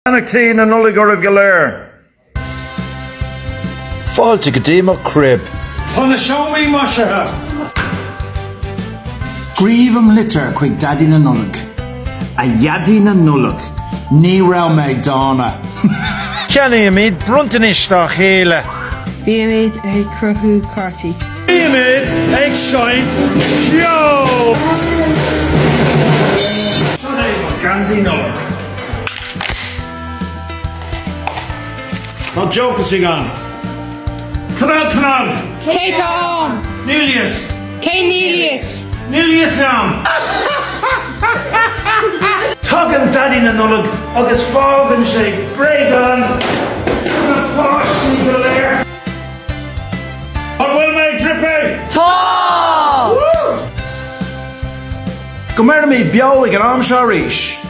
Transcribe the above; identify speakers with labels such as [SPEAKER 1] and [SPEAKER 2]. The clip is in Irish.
[SPEAKER 1] Beannachtaí na Nollag Oraibh Gaelgory.
[SPEAKER 2] Fáilte go dtí crib.
[SPEAKER 1] Tána seomí maisithe.
[SPEAKER 3] Gríomham litir chuig daddy na Nollag. A yaddy na Nollag. Ní raibh méid dána.
[SPEAKER 2] Ceanna míad bruntanis dá chéile.
[SPEAKER 4] Bhí méid ag cruthú cartaí.
[SPEAKER 1] Imid ag seint yo! Sean é mar gansaí Nollag. Tá joke sig an. Cnag!
[SPEAKER 4] Cé tá am?
[SPEAKER 1] Nilius!
[SPEAKER 4] Cé nílias?
[SPEAKER 1] Nilius am! Tugan daddy na Nollag agus fágan sé breagan na fáiscí go léir. An bhfuil méid drippé!
[SPEAKER 4] Tá!
[SPEAKER 3] Go mbeir mé beo ag an am seo arís.